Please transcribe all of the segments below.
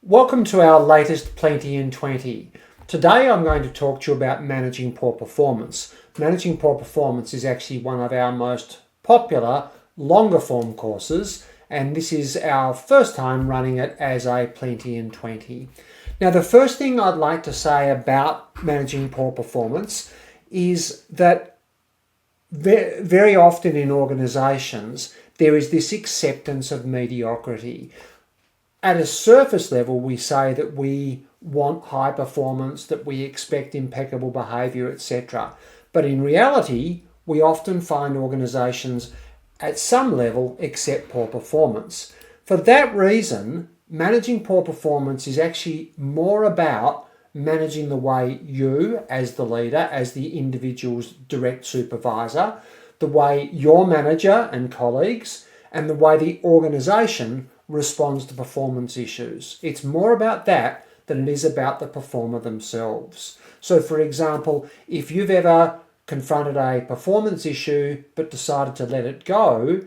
Welcome to our latest Plenty in 20. Today I'm going to talk to you about managing poor performance. Managing poor performance is actually one of our most popular longer form courses, and this is our first time running it as a Plenty in 20. Now, the first thing I'd like to say about managing poor performance is that very often in organisations there is this acceptance of mediocrity. At a surface level, we say that we want high performance, that we expect impeccable behaviour, etc. But in reality, we often find organisations at some level accept poor performance. For that reason, managing poor performance is actually more about managing the way you, as the leader, as the individual's direct supervisor, the way your manager and colleagues, and the way the organisation responds to performance issues. It's more about that than it is about the performer themselves. So, for example, if you've ever confronted a performance issue but decided to let it go,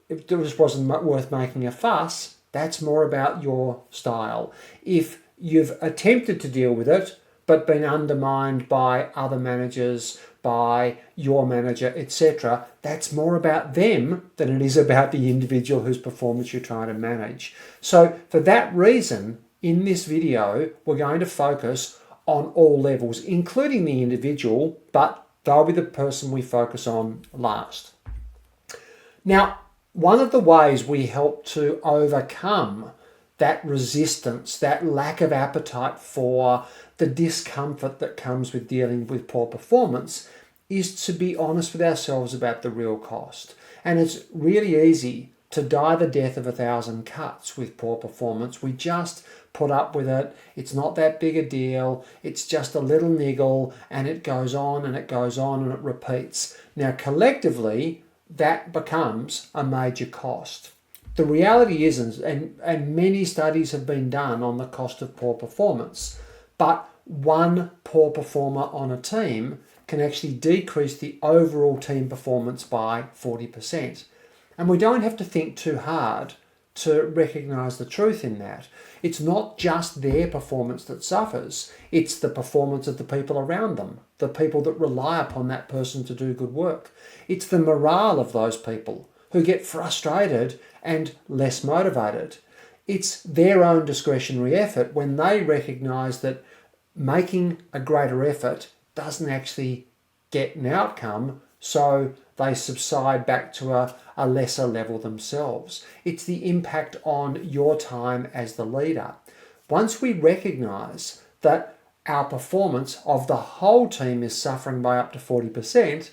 if it just wasn't worth making a fuss, that's more about your style. If you've attempted to deal with it but been undermined by other managers, by your manager, etc., that's more about them than it is about the individual whose performance you're trying to manage. So for that reason, in this video, we're going to focus on all levels, including the individual, but they'll be the person we focus on last. Now, one of the ways we help to overcome that resistance, that lack of appetite for the discomfort that comes with dealing with poor performance, is to be honest with ourselves about the real cost. And it's really easy to die the death of 1,000 cuts with poor performance. We just put up with it. It's not that big a deal. It's just a little niggle, and it goes on and it goes on and it repeats. Now, collectively, that becomes a major cost. The reality isn't, and many studies have been done on the cost of poor performance, but one poor performer on a team can actually decrease the overall team performance by 40%. And we don't have to think too hard to recognise the truth in that. It's not just their performance that suffers, it's the performance of the people around them, the people that rely upon that person to do good work. It's the morale of those people who get frustrated and less motivated. It's their own discretionary effort when they recognise that making a greater effort doesn't actually get an outcome, so they subside back to a lesser level themselves. It's the impact on your time as the leader. Once we recognise that our performance of the whole team is suffering by up to 40%,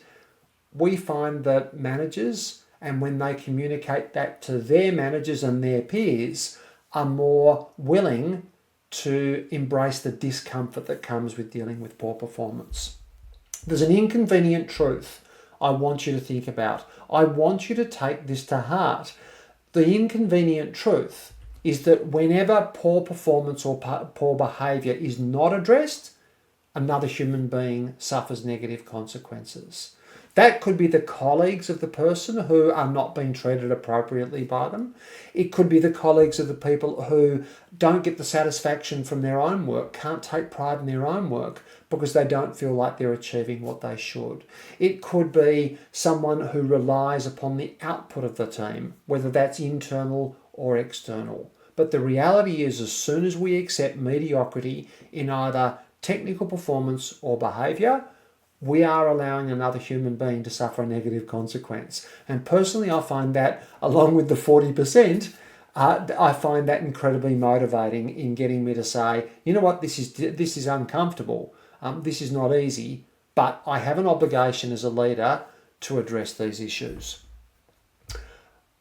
we find that managers, and when they communicate that to their managers and their peers, are more willing to embrace the discomfort that comes with dealing with poor performance. There's an inconvenient truth I want you to think about. I want you to take this to heart. The inconvenient truth is that whenever poor performance or poor behaviour is not addressed, another human being suffers negative consequences. That could be the colleagues of the person who are not being treated appropriately by them. It could be the colleagues of the people who don't get the satisfaction from their own work, can't take pride in their own work because they don't feel like they're achieving what they should. It could be someone who relies upon the output of the team, whether that's internal or external. But the reality is, as soon as we accept mediocrity in either technical performance or behaviour, we are allowing another human being to suffer a negative consequence. And personally, I find that, along with the 40%, I find that incredibly motivating in getting me to say, you know what, this is uncomfortable, this is not easy, but I have an obligation as a leader to address these issues.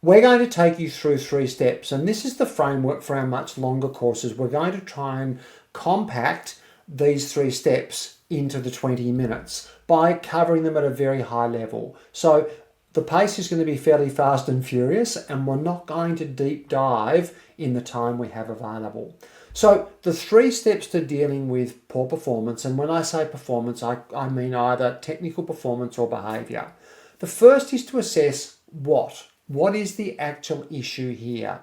We're going to take you through 3 steps, and this is the framework for our much longer courses. We're going to try and compact these 3 steps into the 20 minutes by covering them at a very high level. So the pace is going to be fairly fast and furious, and we're not going to deep dive in the time we have available. So the 3 steps to dealing with poor performance, and when I say performance, I mean either technical performance or behaviour. The first is to assess what is the actual issue here.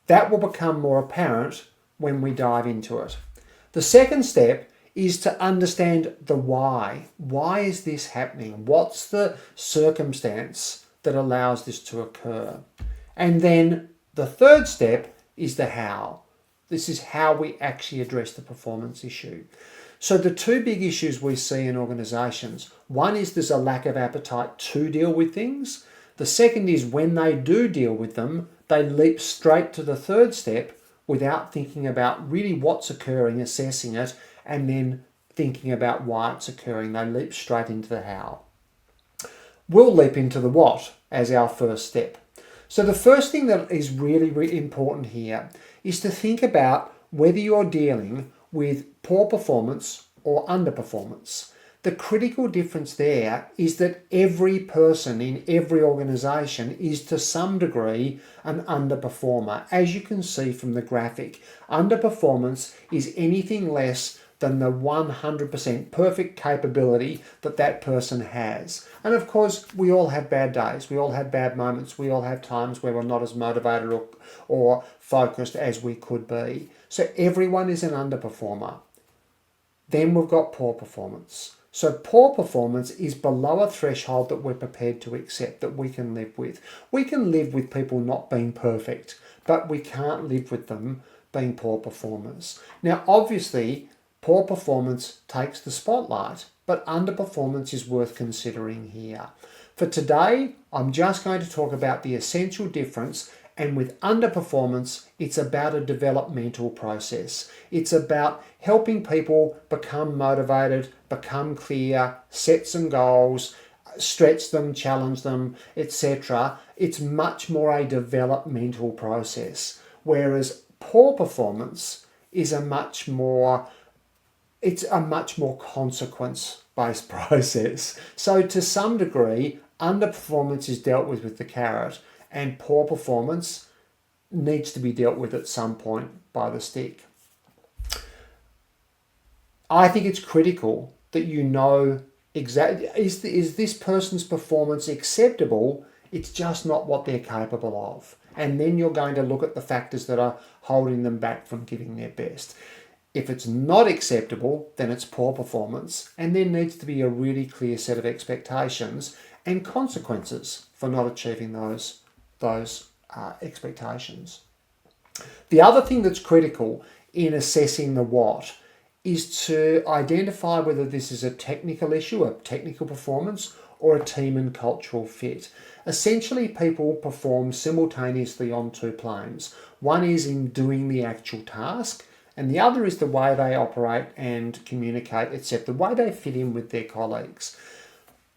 That will become more apparent when we dive into it. The second step is to understand the why. Why is this happening? What's the circumstance that allows this to occur? And then the third step is the how. This is how we actually address the performance issue. So the two big issues we see in organisations, one is there's a lack of appetite to deal with things. The second is when they do deal with them, they leap straight to the third step without thinking about really what's occurring, assessing it, and then thinking about why it's occurring. They leap straight into the how. We'll leap into the what as our first step. So the first thing that is really, really important here is to think about whether you're dealing with poor performance or underperformance. The critical difference there is that every person in every organisation is to some degree an underperformer. As you can see from the graphic, underperformance is anything less than the 100% perfect capability that that person has. And of course, we all have bad days. We all have bad moments. We all have times where we're not as motivated or focused as we could be. So everyone is an underperformer. Then we've got poor performance. So poor performance is below a threshold that we're prepared to accept, that we can live with. We can live with people not being perfect, but we can't live with them being poor performers. Now, obviously, poor performance takes the spotlight, but underperformance is worth considering here. For today, I'm just going to talk about the essential difference, and with underperformance, it's about a developmental process. It's about helping people become motivated, become clear, set some goals, stretch them, challenge them, etc. It's much more a developmental process, whereas poor performance is a much more consequence-based process. So to some degree, underperformance is dealt with the carrot, and poor performance needs to be dealt with at some point by the stick. I think it's critical that you know exactly, is this person's performance acceptable? It's just not what they're capable of. And then you're going to look at the factors that are holding them back from giving their best. If it's not acceptable, then it's poor performance, and there needs to be a really clear set of expectations and consequences for not achieving those expectations. The other thing that's critical in assessing the what is to identify whether this is a technical issue, a technical performance, or a team and cultural fit. Essentially, people perform simultaneously on two planes. One is in doing the actual task, and the other is the way they operate and communicate, etc., the way they fit in with their colleagues.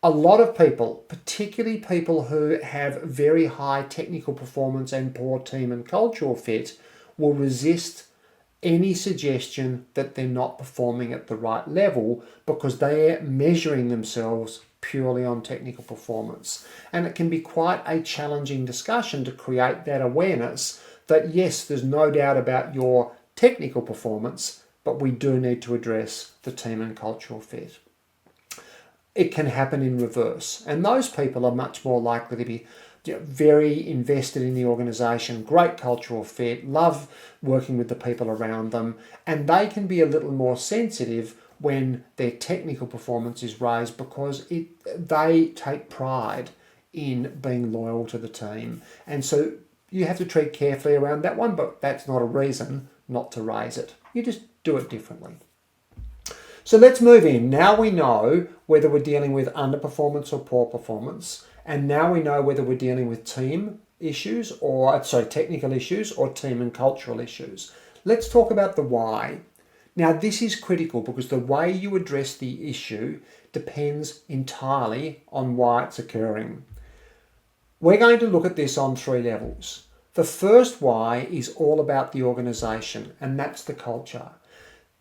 A lot of people, particularly people who have very high technical performance and poor team and cultural fit, will resist any suggestion that they're not performing at the right level because they're measuring themselves purely on technical performance. And it can be quite a challenging discussion to create that awareness that yes, there's no doubt about your technical performance, but we do need to address the team and cultural fit. It can happen in reverse, and those people are much more likely to be very invested in the organisation, great cultural fit, love working with the people around them, and they can be a little more sensitive when their technical performance is raised because they take pride in being loyal to the team. And so you have to tread carefully around that one, but that's not a reason not to raise it. You just do it differently. So let's move in. Now we know whether we're dealing with underperformance or poor performance, and now we know whether we're dealing with technical issues or team and cultural issues. Let's talk about the why. Now this is critical because the way you address the issue depends entirely on why it's occurring. We're going to look at this on 3 levels. The first why is all about the organisation, and that's the culture.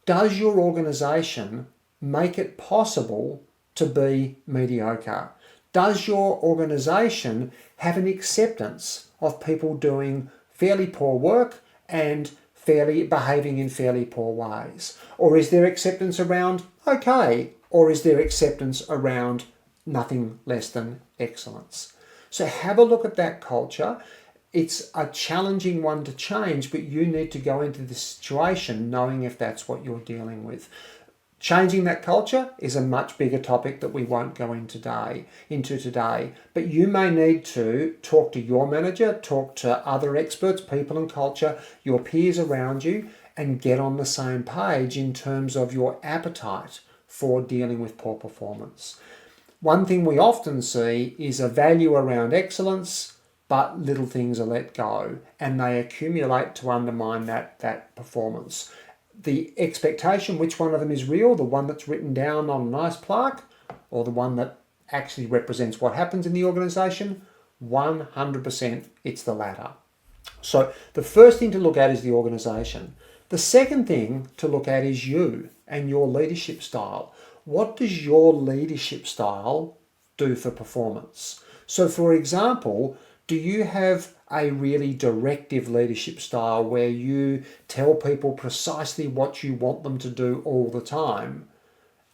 Does your organisation make it possible to be mediocre? Does your organisation have an acceptance of people doing fairly poor work and behaving in fairly poor ways? Or is there acceptance around okay? Or is there acceptance around nothing less than excellence? So have a look at that culture. it's a challenging one to change, but you need to go into the situation knowing if that's what you're dealing with. Changing that culture is a much bigger topic that we won't go into today. But you may need to talk to your manager, talk to other experts, people in culture, your peers around you, and get on the same page in terms of your appetite for dealing with poor performance. One thing we often see is a value around excellence, but little things are let go and they accumulate to undermine that performance. The expectation, which one of them is real, the one that's written down on a nice plaque or the one that actually represents what happens in the organisation, 100% it's the latter. So the first thing to look at is the organisation. The second thing to look at is you and your leadership style. What does your leadership style do for performance? So for example, do you have a really directive leadership style where you tell people precisely what you want them to do all the time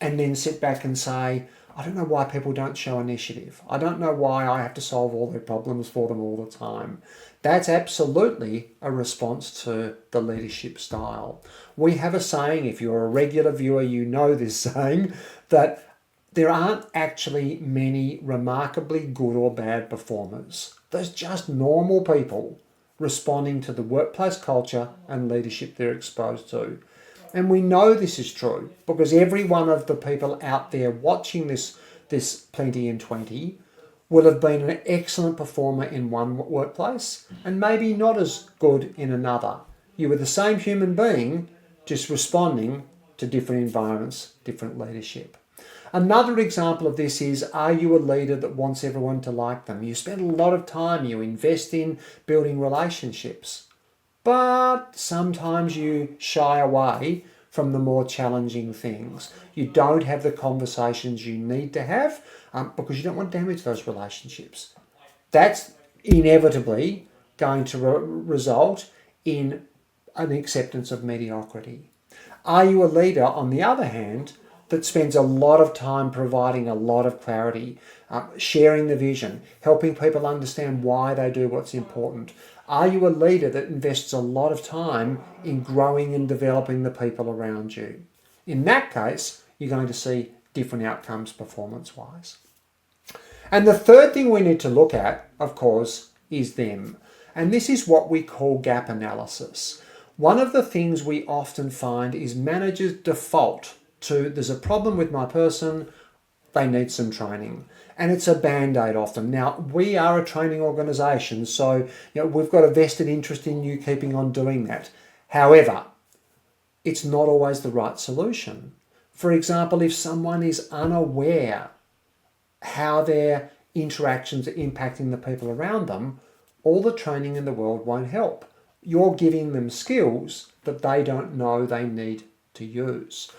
and then sit back and say, I don't know why people don't show initiative. I don't know why I have to solve all their problems for them all the time. That's absolutely a response to the leadership style. We have a saying, if you're a regular viewer, you know this saying, that there aren't actually many remarkably good or bad performers. There's just normal people responding to the workplace culture and leadership they're exposed to. And we know this is true because every one of the people out there watching this Plenty in 20 will have been an excellent performer in one workplace and maybe not as good in another. You were the same human being, just responding to different environments, different leadership. Another example of this is, are you a leader that wants everyone to like them? You spend a lot of time, you invest in building relationships, but sometimes you shy away from the more challenging things. You don't have the conversations you need to have because you don't want to damage those relationships. That's inevitably going to result in an acceptance of mediocrity. Are you a leader, on the other hand, that spends a lot of time providing a lot of clarity, sharing the vision, helping people understand why they do what's important? Are you a leader that invests a lot of time in growing and developing the people around you? In that case, you're going to see different outcomes performance-wise. And the third thing we need to look at, of course, is them. And this is what we call gap analysis. One of the things we often find is managers default to, there's a problem with my person, they need some training. And it's a band-aid often. Now, we are a training organisation, so we've got a vested interest in you keeping on doing that. However, it's not always the right solution. For example, if someone is unaware how their interactions are impacting the people around them, all the training in the world won't help. You're giving them skills that they don't know they need to use.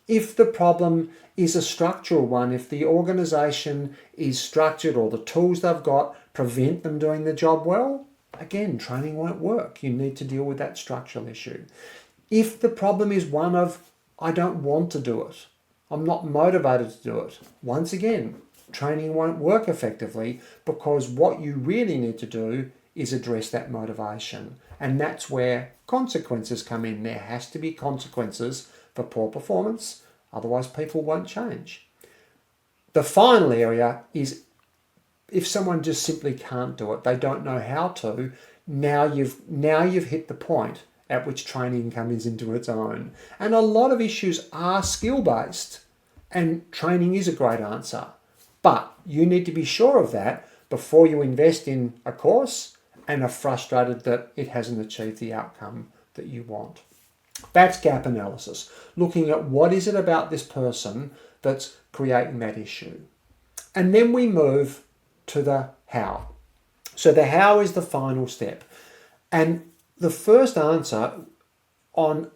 If the problem is a structural one, if the organisation is structured or the tools they've got prevent them doing the job well, again, training won't work. You need to deal with that structural issue. If the problem is one of, I don't want to do it, I'm not motivated to do it, once again, training won't work effectively because what you really need to do is address that motivation. And that's where consequences come in. There has to be consequences for poor performance, otherwise people won't change. The final area is if someone just simply can't do it, they don't know how to, now you've hit the point at which training comes into its own. And a lot of issues are skill-based, and training is a great answer. But you need to be sure of that before you invest in a course and are frustrated that it hasn't achieved the outcome that you want. That's gap analysis, looking at what is it about this person that's creating that issue. And then we move to the how. So the how is the final step. And the first answer on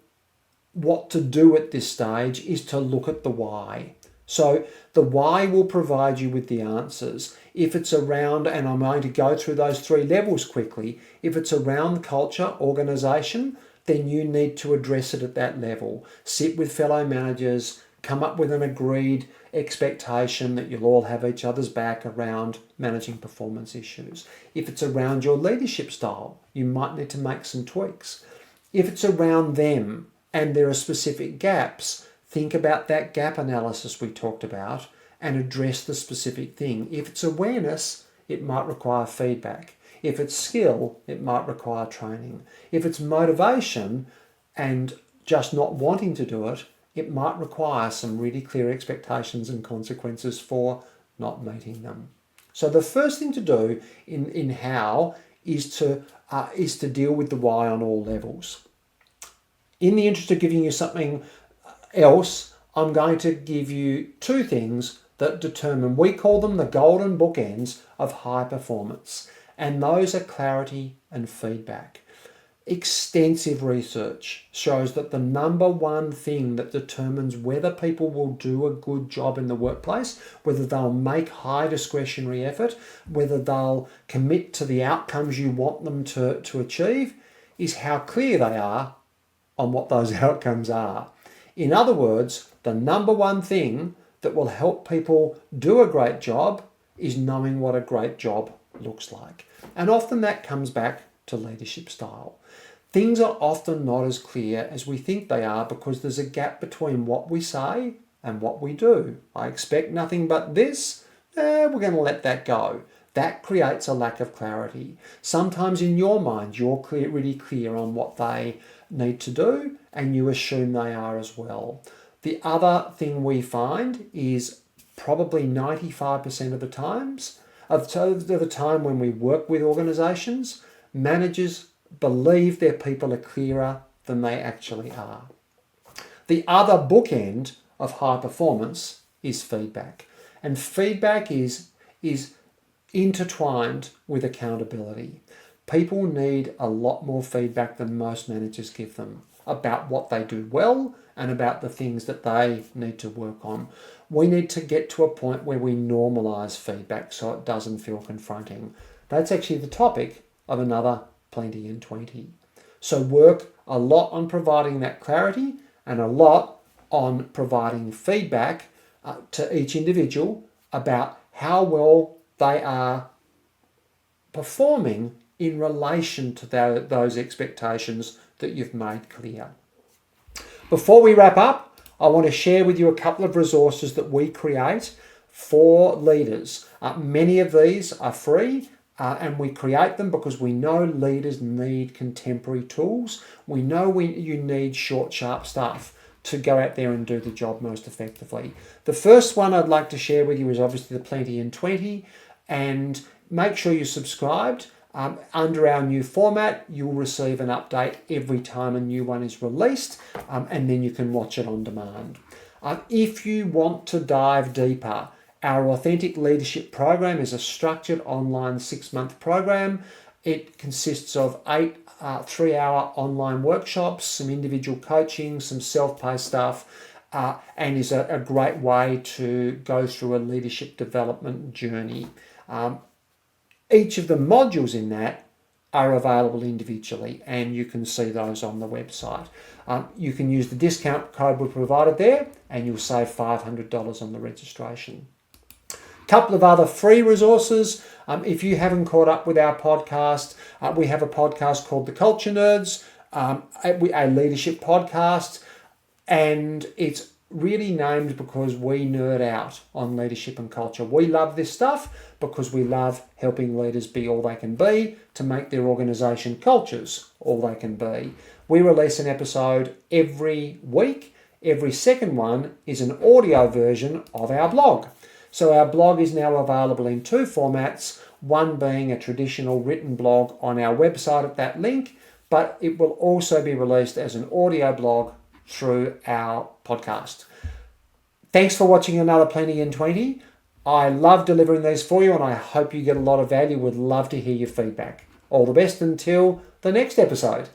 what to do at this stage is to look at the why. So the why will provide you with the answers. If it's around, and I'm going to go through those 3 levels quickly, if it's around culture, organisation, then you need to address it at that level. Sit with fellow managers, Come up with an agreed expectation that you'll all have each other's back around managing performance issues. If it's around your leadership style, you might need to make some tweaks. If it's around them and there are specific gaps, think about that gap analysis we talked about and address the specific thing. If it's awareness, it might require feedback. If it's skill, it might require training. If it's motivation and just not wanting to do it, it might require some really clear expectations and consequences for not meeting them. So the first thing to do in how is to deal with the why on all levels. In the interest of giving you something else, I'm going to give you two things that determine, we call them the golden bookends of high performance, and those are clarity and feedback. Extensive research shows that the number one thing that determines whether people will do a good job in the workplace, whether they'll make high discretionary effort, whether they'll commit to the outcomes you want them to achieve, is how clear they are on what those outcomes are. In other words, the number one thing that will help people do a great job is knowing what a great job looks like. And often that comes back to leadership style. Things are often not as clear as we think they are because there's a gap between what we say and what we do. I expect nothing but this, we're going to let that go. That creates a lack of clarity. Sometimes in your mind, you're really clear on what they need to do and you assume they are as well. The other thing we find is probably 95% of the times, of the time when we work with organisations, managers believe their people are clearer than they actually are. The other bookend of high performance is feedback. And feedback is intertwined with accountability. People need a lot more feedback than most managers give them about what they do well and about the things that they need to work on. We need to get to a point where we normalise feedback so it doesn't feel confronting. That's actually the topic of another Plenty in 20. So work a lot on providing that clarity and a lot on providing feedback to each individual about how well they are performing in relation to those expectations that you've made clear. Before we wrap up, I want to share with you a couple of resources that we create for leaders. Many of these are free. And we create them because we know leaders need contemporary tools. We know you need short, sharp stuff to go out there and do the job most effectively. The first one I'd like to share with you is obviously the Plenty in 20. And make sure you're subscribed. Under our new format, you'll receive an update every time a new one is released, and then you can watch it on demand. If you want to dive deeper, our Authentic Leadership Program is a structured online 6-month program. It consists of 8 3-hour online workshops, some individual coaching, some self-paced stuff, and is a great way to go through a leadership development journey. Each of the modules in that are available individually, and you can see those on the website. You can use the discount code we provided there, and you'll save $500 on the registration. Couple of other free resources. If you haven't caught up with our podcast, we have a podcast called The Culture Nerds, a leadership podcast, and it's really named because we nerd out on leadership and culture. We love this stuff because we love helping leaders be all they can be to make their organisation cultures all they can be. We release an episode every week. Every second one is an audio version of our blog. So our blog is now available in 2 formats, one being a traditional written blog on our website at that link, but it will also be released as an audio blog through our podcast. Thanks for watching another Plenty in 20. I love delivering these for you and I hope you get a lot of value. Would love to hear your feedback. All the best until the next episode.